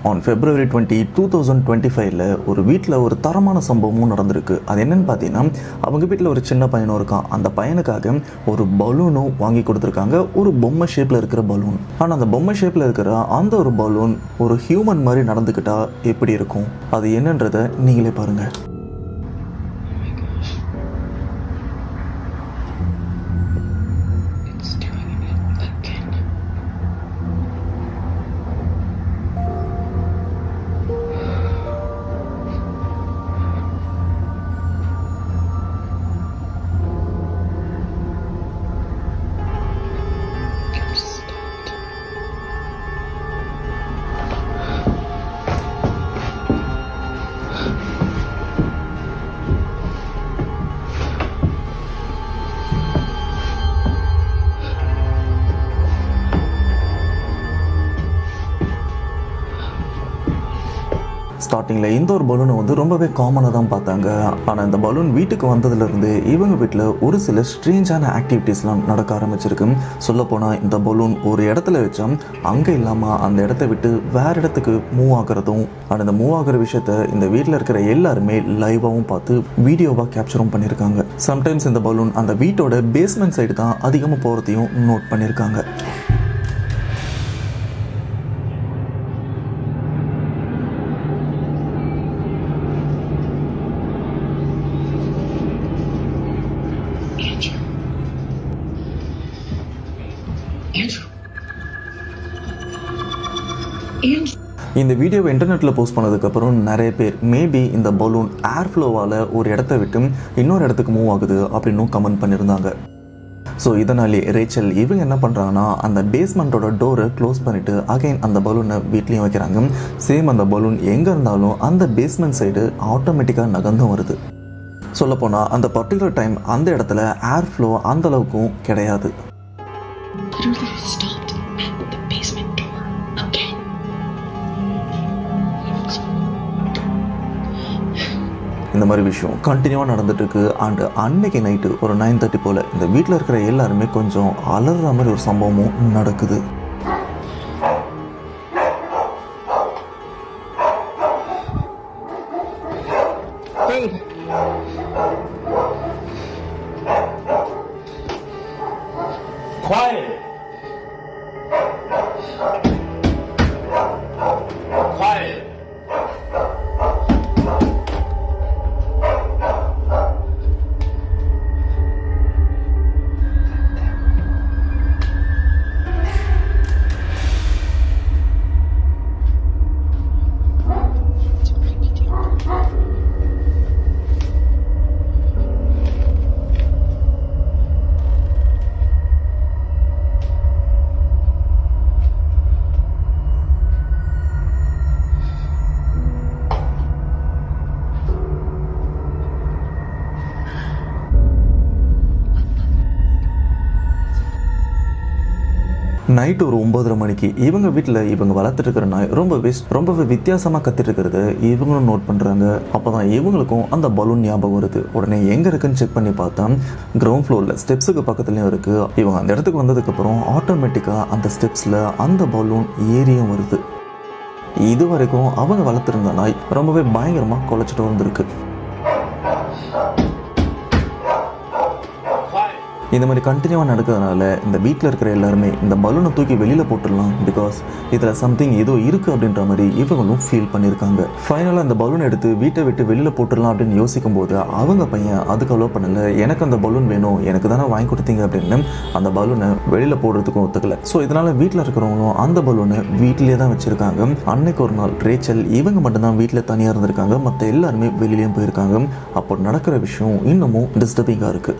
On February 20, 2025 ஒரு வீட்டில் ஒரு தரமான சம்பவமும் நடந்திருக்கு. அது என்னன்னு பார்த்தீங்கன்னா, அவங்க வீட்டில் ஒரு சின்ன பையனும் இருக்கான். அந்த பையனுக்காக ஒரு பலூனும் வாங்கி கொடுத்துருக்காங்க, ஒரு பொம்மை ஷேப்பில் இருக்கிற பலூன். ஆனால் அந்த பொம்மை ஷேப்பில் இருக்கிற அந்த ஒரு பலூன் ஒரு ஹியூமன் மாதிரி நடந்துக்கிட்டா எப்படி இருக்கும், அது என்னன்றதை நீங்களே பாருங்கள். ஸ்டார்டிங்கில் இந்த ஒரு பலூனை ரொம்பவே காமனாக தான் பார்த்தாங்க. ஆனால் இந்த பலூன் வீட்டுக்கு வந்ததுலேருந்து இவங்க வீட்டில் ஒரு சில ஸ்ட்ரேஞ்சான ஆக்டிவிட்டீஸ்லாம் நடக்க ஆரம்பிச்சிருக்கு. சொல்லப்போனால் இந்த பலூன் ஒரு இடத்துல வச்சா அங்கே இல்லாமல் அந்த இடத்த விட்டு வேறு இடத்துக்கு மூவ் ஆகிறதும், ஆனால் இந்த மூவ் ஆகிற விஷயத்த இந்த வீட்டில் இருக்கிற எல்லாருமே லைவாகவும் பார்த்து வீடியோவாக கேப்சரும் பண்ணியிருக்காங்க. சம்டைம்ஸ் இந்த பலூன் அந்த வீட்டோட பேஸ்மெண்ட் சைடு தான் அதிகமாக போகிறதையும் நோட் பண்ணியிருக்காங்க. இந்த வீடியோவை இன்டர்நெட்டில் போஸ்ட் பண்ணதுக்கப்புறம் நிறைய பேர் மேபி இந்த பலூன் ஏர் ஃப்ளோவால் ஒரு இடத்த விட்டு இன்னொரு இடத்துக்கு மூவ் ஆகுது அப்படின்னும் கமெண்ட் பண்ணியிருந்தாங்க. ஸோ இதனாலே ரேச்சல் இவங்க என்ன பண்ணுறாங்கன்னா, அந்த பேஸ்மெண்ட்டோட டோரை க்ளோஸ் பண்ணிவிட்டு அகைன் அந்த பலூனை வீட்லேயும் வைக்கிறாங்க. சேம் அந்த பலூன் எங்கே இருந்தாலும் அந்த பேஸ்மெண்ட் சைடு ஆட்டோமேட்டிக்காக நகர்ந்தும் வருது. சொல்லப்போனால் அந்த பர்டிகுலர் டைம் அந்த இடத்துல ஏர் ஃப்ளோ அந்த அளவுக்கும் கிடையாது. இந்த மாதிரி விஷயம் கண்டினியூவாக நடந்துட்டுருக்கு. அண்டு அன்னைக்கு நைட்டு ஒரு 9:30 போல் இந்த வீட்டில் இருக்கிற எல்லாருமே கொஞ்சம் அலறுற மாதிரி ஒரு சம்பவமும் நடக்குது. நைட்டு ஒரு 9:30 மணிக்கு இவங்க வீட்டில் இவங்க வளர்த்துட்டு இருக்கிற நாய் ரொம்பவே வித்தியாசமாக கத்திட்டு இருக்கிறது இவங்களும் நோட் பண்ணுறாங்க. அப்போ தான் இவங்களுக்கும் அந்த பலூன் ஞாபகம் வருது. உடனே எங்கே இருக்குன்னு செக் பண்ணி பார்த்தா கிரவுண்ட் ஃப்ளோரில் ஸ்டெப்ஸுக்கு பக்கத்துலேயும் இருக்குது. இவங்க அந்த இடத்துக்கு வந்ததுக்கப்புறம் ஆட்டோமேட்டிக்காக அந்த ஸ்டெப்ஸில் அந்த பலூன் ஏரியும் வருது. இது வரைக்கும் அவங்க வளர்த்துருந்த நாய் ரொம்பவே பயங்கரமாக குலைச்சிட்டு வந்திருக்கு. இந்த மாதிரி கண்டினியூவாக நடக்கிறதுனால இந்த வீட்டில் இருக்கிற எல்லாருமே இந்த பலூனை தூக்கி வெளியில் போட்டுடலாம், பிகாஸ் இதில் சம்திங் ஏதோ இருக்குது அப்படின்ற மாதிரி இவங்களும் ஃபீல் பண்ணியிருக்காங்க. ஃபைனலாக இந்த பலூன் எடுத்து வீட்டை விட்டு வெளியில் போட்டுடலாம் அப்படின்னு யோசிக்கும் போது அவங்க பையன் அதுக்கு அலோவ் பண்ணலை. எனக்கு அந்த பலூன் வேணும், எனக்கு தானே வாங்கி கொடுத்தீங்க அப்படின்னு அந்த பலூனை வெளியில் போடுறதுக்கும் ஒத்துக்கலை. ஸோ இதனால் வீட்டில் இருக்கிறவங்களும் அந்த பலூனை வீட்டிலே தான் வச்சுருக்காங்க. அன்னைக்கு ஒரு நாள் ரேச்சல் இவங்க மட்டும்தான் வீட்டில் தனியாக இருந்திருக்காங்க, மற்ற எல்லாருமே வெளியிலையும் போயிருக்காங்க. அப்போ நடக்கிற விஷயம் இன்னமும் டிஸ்டர்பிங்காக இருக்குது.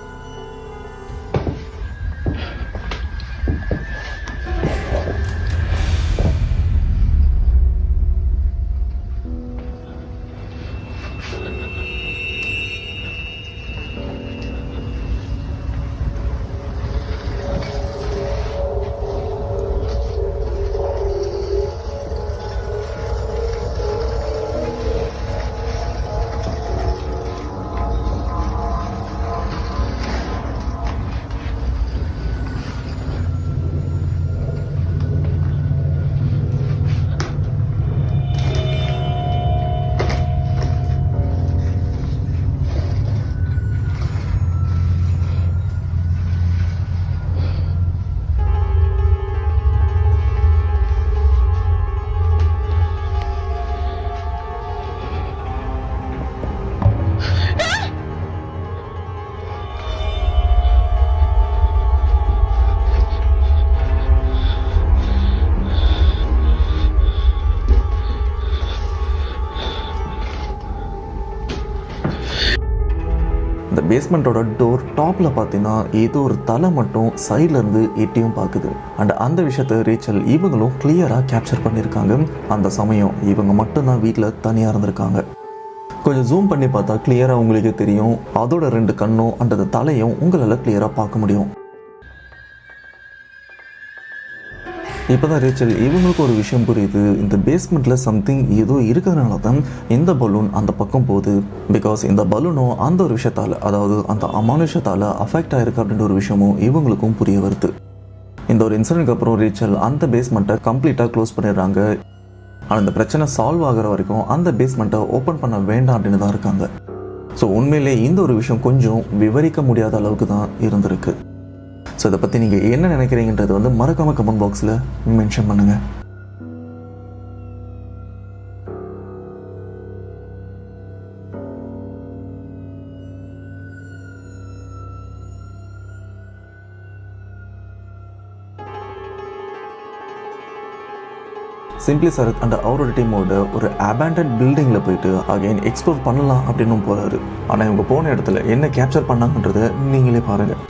அந்த பேஸ்மெண்ட்டோட டோர் டாப்பில் பார்த்தீங்கன்னா ஏதோ ஒரு தலை மட்டும் சைட்லேருந்து எட்டியும் பார்க்குது. அண்ட் அந்த விஷயத்த ரேச்சல் இவங்களும் கிளியராக கேப்சர் பண்ணியிருக்காங்க. அந்த சமயம் இவங்க மட்டும்தான் வீட்டில் தனியாக இருந்திருக்காங்க. கொஞ்சம் ஜூம் பண்ணி பார்த்தா கிளியராக உங்களுக்கு தெரியும், அதோட 2 கண்ணும் அண்ட் அந்த தலையும் உங்களால் கிளியராக பார்க்க முடியும். இப்போ தான் ரேச்சல் இவங்களுக்கு ஒரு விஷயம் புரியுது, இந்த பேஸ்மெண்ட்டில் சம்திங் ஏதோ இருக்கிறதுனால தான் இந்த பலூன் அந்த பக்கம் போகுது. பிகாஸ் இந்த பலூனும் அந்த ஒரு விஷயத்தால், அதாவது அந்த அமானுஷத்தால் அஃபெக்ட் ஆகிருக்கு அப்படின்ற ஒரு விஷயமும் இவங்களுக்கும் புரிய வருது. இந்த ஒரு இன்சிடென்ட்க்கு அப்புறம் ரேச்சல் அந்த பேஸ்மெண்ட்டை கம்ப்ளீட்டாக க்ளோஸ் பண்ணிடுறாங்க. ஆனால் இந்த பிரச்சனை சால்வ் ஆகிற வரைக்கும் அந்த பேஸ்மெண்ட்டை ஓப்பன் பண்ண வேண்டாம் அப்படின்னு தான் இருக்காங்க. ஸோ உண்மையிலே இந்த ஒரு விஷயம் கொஞ்சம் விவரிக்க முடியாத அளவுக்கு தான் இருந்திருக்கு. ஸோ இதை பற்றி நீங்கள் என்ன நினைக்கிறீங்கன்றது வந்து மறக்காமல் கமெண்ட் பாக்ஸில் மென்ஷன் பண்ணுங்கள். சிம்பிளி சரத் அண்ட் அவரோட டீமோட ஒரு அபேண்டன்ட் பில்டிங்கில் போயிட்டு அகைன் எக்ஸ்ப்ளோர் பண்ணலாம் அப்படின்னு போகிறாரு. ஆனால் இவங்க போன இடத்துல என்ன கேப்சர் பண்ணாங்கன்றதை நீங்களே பாருங்கள்.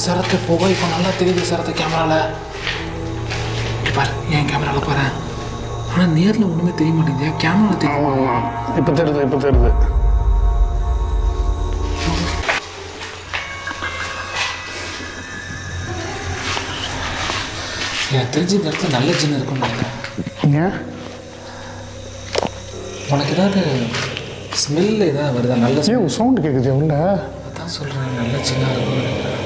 சரத்தை புகை இப்போ நல்லா தெரியுது சரத்தை கேமராவில் பாரு. ஏன் கேமராவில் பாரு, ஆனால் நேரில் ஒன்றுமே தெரிய மாட்டேங்குது, கேமராவில் தெரியும். ஆமாம் இப்போ தெரியுது, இப்போ தெரியுது. எனக்கு தெரிஞ்ச இந்த இடத்துல நல்ல ஜின் இருக்குன்னு நினைக்கிறேன். ஏன் உனக்கு ஏதாவது ஸ்மெல் ஏதாவது வருதா? நல்ல சவுண்டு கேட்குது உள்ள, அதான் சொல்கிறேன் நல்ல ஜின்னாக இருக்கும்னு நினைக்கிறேன்.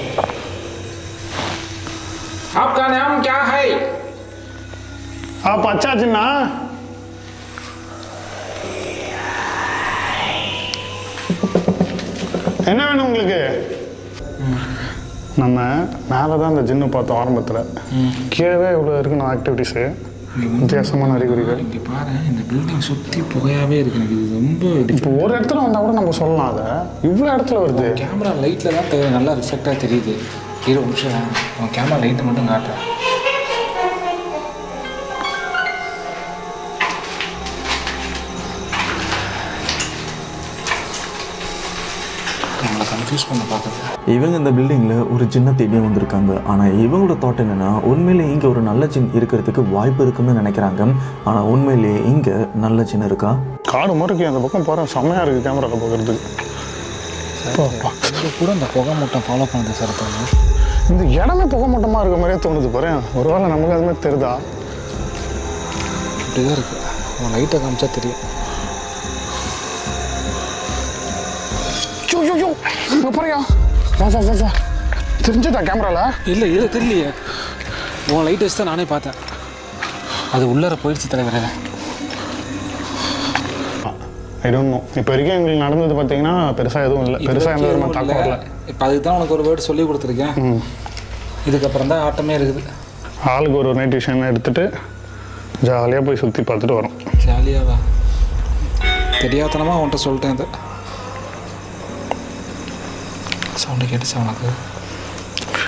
आपका नाम क्या है? आप अच्छा जिन्ना என்ன வேணும் உங்களுக்கு? நம்ம மேலே தான் இந்த ஜின்னு பார்த்தோம் ஆரம்பத்தில், கீழே இவ்வளோ இருக்கணும் ஆக்டிவிட்டீஸு, வித்தியாசமான அறிகுறிகள். இங்கே பாரு, இந்த பில்டிங் சுற்றி புகையாகவே இருக்கு. எனக்கு இது ரொம்ப இப்போ ஒரு இடத்துல வந்தால் கூட நம்ம சொல்லலாம், அதை இவ்வளோ இடத்துல வருது. கேமரா லைட்டில் தான் நல்லா ரிஃப்ளெக்டாக தெரியுது. 20 நிமிஷம் அவன் கேமரா லைட்டை மட்டும் காட்டுறேன். நம்மளை கன்ஃபியூஸ் பண்ண பார்க்குறது. இவங்க இந்த பில்டிங்கில் ஒரு சின்ன தேடியும் வந்திருக்காங்க. ஆனால் இவங்களோட தாட் என்னென்னா, உண்மையிலே இங்கே ஒரு நல்ல ஜின் இருக்கிறதுக்கு வாய்ப்பு இருக்குன்னு நினைக்கிறாங்க. ஆனால் உண்மையிலேயே இங்கே நல்ல ஜின் இருக்கா? காடு முறைக்கு அந்த பக்கம் போகிறேன், செம்மையாக இருக்குது கேமராவில் பார்க்குறதுக்கு. கூட இந்த புகை மூட்டம் ஃபாலோ பண்ணுது சார். இந்த இடமே புகை மூட்டமாக இருக்க மாதிரியே தோணுது பாரு. ஒருவேளை நமக்கு அது மாதிரி தெரியுதா? இப்படிதான் இருக்குது, அவன் லைட்டை காமிச்சா தெரியும். பாருயா, வா வா வா வா, தெரிஞ்சுதா கேமராவில்? இல்லை இல்லை தெரியலையே, உன் லைட் வச்சு தான் நானே பார்த்தேன். அது உள்ளார போயிடுச்சு தலைவரே. I don't know. இப்போ வரைக்கும் எங்களுக்கு நடந்தது பார்த்தீங்கன்னா பெருசாக எதுவும் இல்லை, பெருசாக எந்த விதமாக தாக்கம் வரல. இப்போ அதுக்கு தான் உனக்கு ஒரு வேர்டு சொல்லி கொடுத்துருக்கேன். இதுக்கப்புறம் தான் ஆட்டமே இருக்குது. ஆளுக்கு ஒரு நைட் விஷயம் எடுத்துகிட்டு ஜாலியாக போய் சுற்றி பார்த்துட்டு வரோம். ஜாலியாவா? தெரியாதனமாக அவன்கிட்ட சொல்லிட்டேன். இந்த சவுண்டு கேட்டுச்சு அவனுக்கு,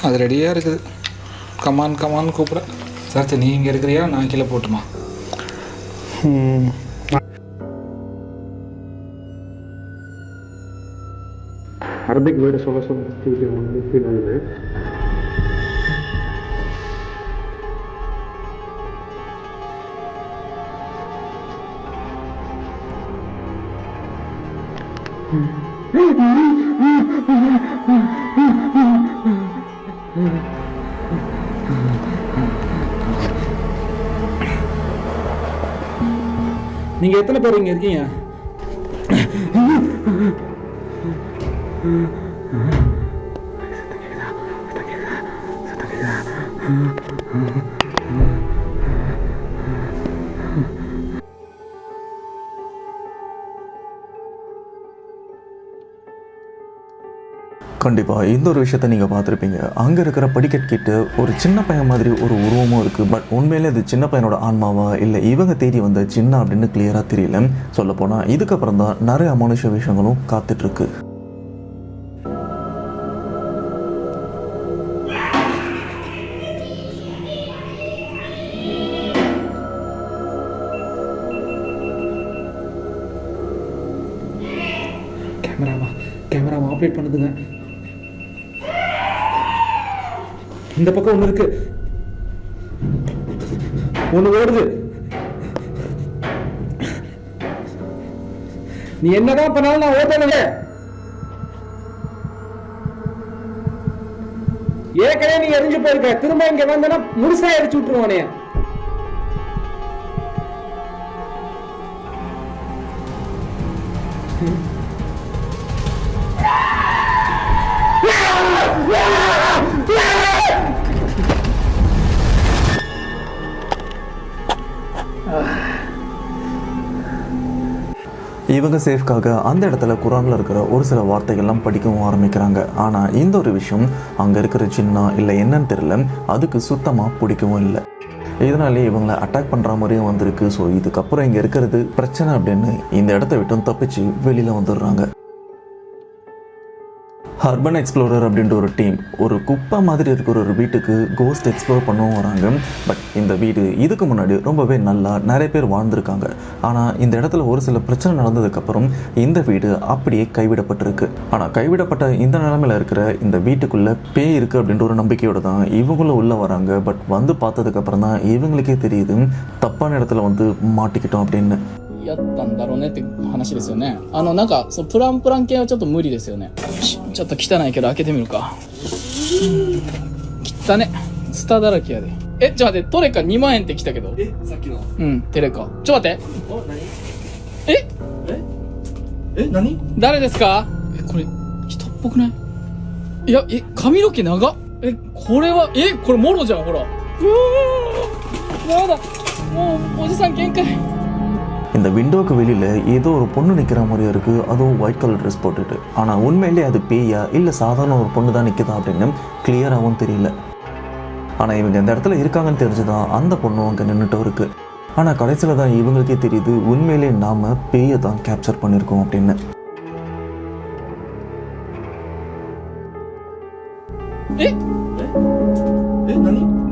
அது ரெடியாக இருக்குது. கமான் கமான் கூப்பிட்றேன். சார் நீ இங்கே இருக்கிறியா, நான் கீழே போட்டுமா? அரபிக் வேர்டு சொல்ல சொல்ல ஃபீல் ஆகுது. நீங்கள் எத்தனை பேர் இங்கே இருக்கீங்க? கண்டிப்பாக இந்த ஒரு விஷயத்த நீங்கள் பார்த்துருப்பீங்க. அங்கே இருக்கிற படிக்கட் கிட்ட ஒரு சின்ன பையன் மாதிரி ஒரு உருவமும் இருக்குது. பட் உண்மையிலே அது சின்ன பையனோட ஆன்மாவா இல்லை இவங்க தேடி வந்த சின்ன அப்படின்னு கிளியராக தெரியல. சொல்லப்போனால் இதுக்கப்புறம் தான் நிறைய அமானுஷ விஷயங்களும் காத்துட்ருக்கு. கேமராவை ஆப்ரேட் பண்ணுதுங்க. இந்த பக்கம் ஒன்று இருக்கு, ஒன்று ஓடுது. நீ என்னதான் பண்ணாலும் நான் ஓட்டல. ஏற்கனவே நீ எரிஞ்சு போயிருக்க, திரும்ப இங்க வந்தனா முழுசா எரிச்சு விட்டுருவானே. இவங்க சேஃப்காக அந்த இடத்துல குரானில் இருக்கிற ஒரு சில வார்த்தைகள்லாம் படிக்கவும் ஆரம்பிக்கிறாங்க. ஆனால் இந்த ஒரு விஷயம் அங்கே இருக்கிற சின்ன இல்லை என்னன்னு தெரியல, அதுக்கு சுத்தமாக பிடிக்கவும் இல்லை. இதனாலே இவங்களை அட்டாக் பண்ணுற மாதிரியும் வந்திருக்கு. ஸோ இதுக்கப்புறம் இங்கே இருக்கிறது பிரச்சனை அப்படின்னு இந்த இடத்த விட்டும் தப்பிச்சு வெளியில் வந்துடுறாங்க. அர்பன் எக்ஸ்ப்ளோரர் அப்படின்ற ஒரு டீம் ஒரு குப்பை மாதிரி இருக்கிற ஒரு வீட்டுக்கு கோஸ்ட் எக்ஸ்ப்ளோர் பண்ணவும் வராங்க. பட் இந்த வீடு இதுக்கு முன்னாடி ரொம்பவே நல்லா நிறைய பேர் வாழ்ந்திருக்காங்க. ஆனால் இந்த இடத்துல ஒரு சில பிரச்சனை நடந்ததுக்கப்புறம் இந்த வீடு அப்படியே கைவிடப்பட்டிருக்கு. ஆனால் கைவிடப்பட்ட இந்த நிலைமையில் இருக்கிற இந்த வீட்டுக்குள்ளே பேய் இருக்குது அப்படின்ற ஒரு நம்பிக்கையோடு தான் இவங்களும் உள்ளே வராங்க. பட் வந்து பார்த்ததுக்கப்புறம் தான் இவங்களுக்கே தெரியுது தப்பான இடத்துல வந்து மாட்டிக்கிட்டோம் அப்படின்னு. やったんだろうねって話ですよね。なんかそうプラン系はちょっと無理ですよね。ちょっと汚いけど開けてみるか。汚ね。ツタだらけやで。ちょっと待って、トレカ2万円って来たけど。さっきの。テレカ。ちょっと待って。何？誰ですか？これ人っぽくない？いや、髪の毛長っ。これはこれモロじゃん、ほら。やだ。もうおじさん限界。இந்த விண்டோக்கு வெளியில் ஏதோ ஒரு பொண்ணு நிற்கிற மாதிரியும் இருக்குது. அதுவும் ஒயிட் கலர் ட்ரெஸ் போட்டுட்டு. ஆனால் உண்மையிலே அது பேயா இல்லை சாதாரண ஒரு பொண்ணு தான் நிற்குதா அப்படின்னு கிளியராகவும் தெரியல. ஆனால் இவங்க இந்த இடத்துல இருக்காங்கன்னு தெரிஞ்சுதான் அந்த பொண்ணும் அங்கே நின்றுட்டும் இருக்குது. ஆனால் கடைசியில் தான் இவங்களுக்கே தெரியுது உண்மையிலே நாம் பேயை தான் கேப்சர் பண்ணியிருக்கோம் அப்படின்னு.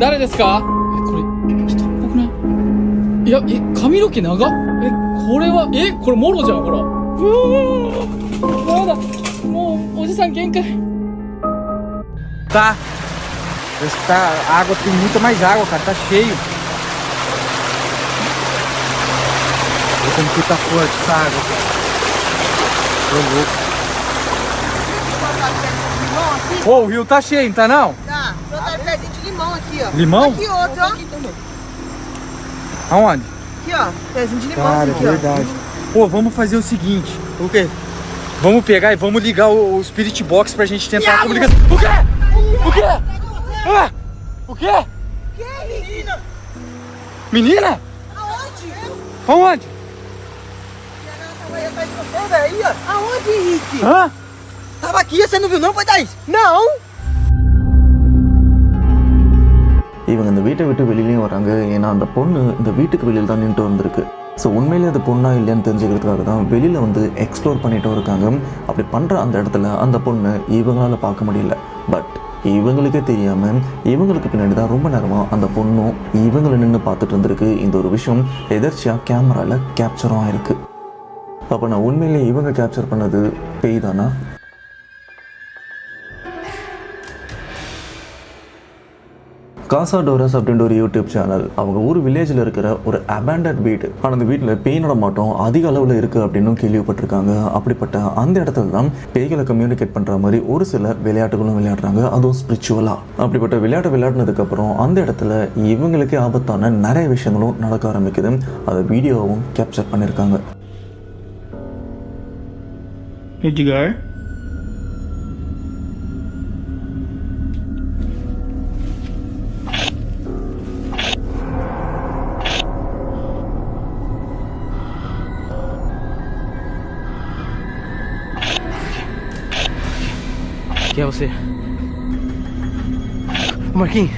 誰ですか？これ人っぽくない？いや、髪の毛長っ。これはこれモロじゃん、ほら。やだ。もうおじさん限界。Tá. A água tem muita mais água, cara. Tá cheio. Como que tá forte essa água, cara. Tô louco. Ô, o rio tá cheio, não tá não? Tá, botaram pezinho de limão aqui, ó. Limão? Aqui outro, ó. Aqui também. Aonde? Aqui, ó. Pezinho de limão Cara, aqui, verdade. Pô, vamos fazer o seguinte. ó. O quê? Vamos pegar e vamos ligar o Spirit Box pra gente tentar a comunicação. O quê? O quê? Ah! O quê? Que menina? Menina? Aonde? Aonde? Tava aí atrás de você, velho. Aí, ó. Aonde, Henrique? Hã? Tava aqui, você não viu não, foi, Thaís? Não! இவங்க இந்த வீட்டை விட்டு வெளியிலையும் வராங்க. ஏன்னா அந்த பொண்ணு இந்த வீட்டுக்கு வெளியில் தான் நின்றுட்டு வந்திருக்கு. ஸோ உண்மையிலே அது பொண்ணா இல்லையான்னு தெரிஞ்சுக்கிறதுக்காக தான் வெளியில் வந்து எக்ஸ்ப்ளோர் பண்ணிட்டும் இருக்காங்க. அப்படி பண்ணுற அந்த இடத்துல அந்த பொண்ணு இவங்களால் பார்க்க முடியல. பட் இவங்களுக்கே தெரியாமல் இவங்களுக்கு பின்னாடி தான் ரொம்ப நேரமாக அந்த பொண்ணும் இவங்களை நின்று பார்த்துட்டு இருந்திருக்கு. இந்த ஒரு விஷயம் எதர்ச்சியாக கேமராவில் கேப்சரும் ஆயிருக்கு. அப்போ நான் உண்மையிலே இவங்க கேப்சர் பண்ணது பேய் தானா? காசாடோரஸ் அப்படின்ற ஒரு யூடியூப் சேனல் அவங்க ஊர் வில்லேஜில் இருக்கிற ஒரு அபேண்டட் வீடு. ஆனால் அந்த வீட்டில் பேய் நடமாட்டம் அதிக அளவில் இருக்குது அப்படின்னு கேள்விப்பட்டிருக்காங்க. அப்படிப்பட்ட அந்த இடத்துல தான் பேய்களை கம்யூனிகேட் பண்ணுற மாதிரி ஒரு சில விளையாட்டுகளும் விளையாடுறாங்க, அதுவும் ஸ்பிரிச்சுவலாக. அப்படிப்பட்ட விளையாட்டு விளையாடினதுக்கப்புறம் அந்த இடத்துல இவங்களுக்கே ஆபத்தான நிறைய விஷயங்களும் நடக்க ஆரம்பிக்குது. அதை வீடியோவும் கேப்சர் பண்ணியிருக்காங்க. Edgar? Que é você. Marquinhos.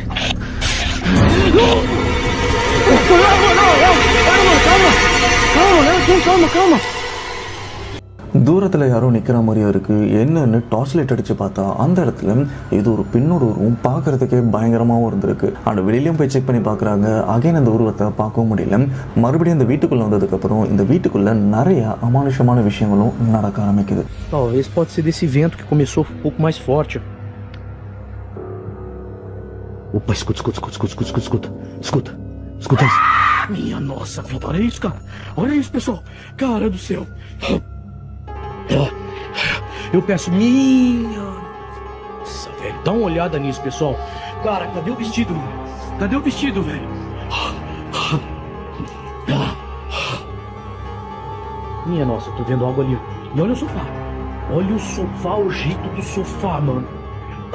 Calma. தூரத்தில் யாரோ நிற்கிற மாதிரியா இருக்குது. என்னன்னு டார்ச் லைட் அடித்து பார்த்தா அந்த இடத்துல இது ஒரு பெண்ணோட உருவம் பார்க்குறதுக்கே பயங்கரமாகவும் இருந்திருக்கு. அண்ட் வெளியிலையும் போய் செக் பண்ணி பார்க்குறாங்க. அகைன் அந்த உருவத்தை பார்க்கவும் முடியல. மறுபடியும் அந்த வீட்டுக்குள்ளே வந்ததுக்கப்புறம் இந்த வீட்டுக்குள்ளே நிறைய அமானுஷமான விஷயங்களும் நடக்க ஆரம்பிக்குது. Talvez pode ser desse vento que começou um pouco mais forte. Opa, escuta. Minha nossa vida, olha isso, cara. Olha isso, pessoal. Cara do céu. Eu peço, minha nossa, velho. Dá uma olhada nisso, pessoal. Cara, cadê o vestido, velho? Cadê o vestido, velho? Minha nossa, eu tô vendo algo ali. E olha o sofá. Olha o sofá, o jeito do sofá, mano.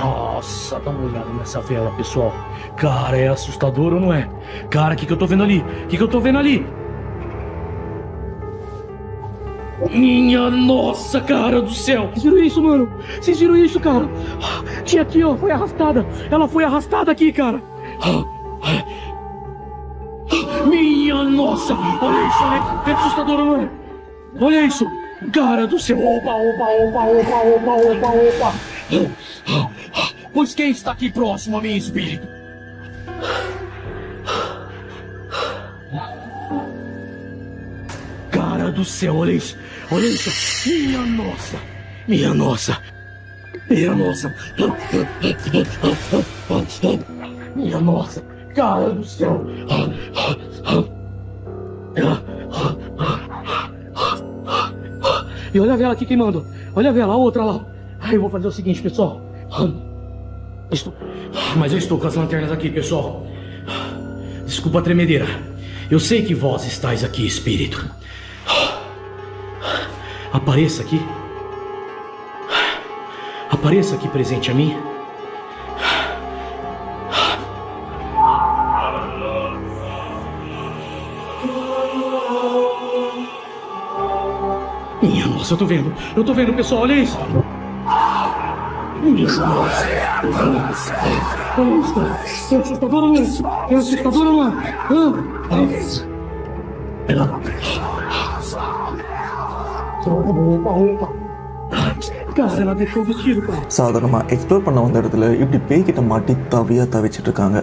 Nossa, dá uma olhada nessa vela, pessoal. Cara, é assustador ou não é? Cara, o que eu tô vendo ali? O que eu tô vendo ali? Minha nossa, cara do céu! Vocês viram isso, mano? Vocês viram isso, cara? Tinha aqui, ó, foi arrastada. Ela foi arrastada aqui, cara. Minha nossa! Olha isso, é assustador ou não é? Olha isso! Cara do céu! Opa! Pois quem está aqui próximo a mim, espírito? Cara do céu, olha isso! Olha isso! Minha nossa! Minha nossa! Cara do céu! E olha a vela aqui queimando! Olha a vela, a outra lá! Aí eu vou fazer o seguinte, pessoal. Mas eu estou com as lanternas aqui, pessoal. Desculpa a tremedeira. Eu sei que vós estáis aqui, espírito. Apareça aqui. Apareça aqui presente a mim. Minha nossa, eu tô vendo, pessoal, olha isso. Minha nossa. Olha isso, cara. É assustador ou não é? Opa. Cara, ela deixou o vestido, cara. சாதாரணமாக explore பண்ண வந்த இடத்துல இப்படி பேய்கிட்ட மாட்டி தவிச்சிட்டு இருக்காங்க.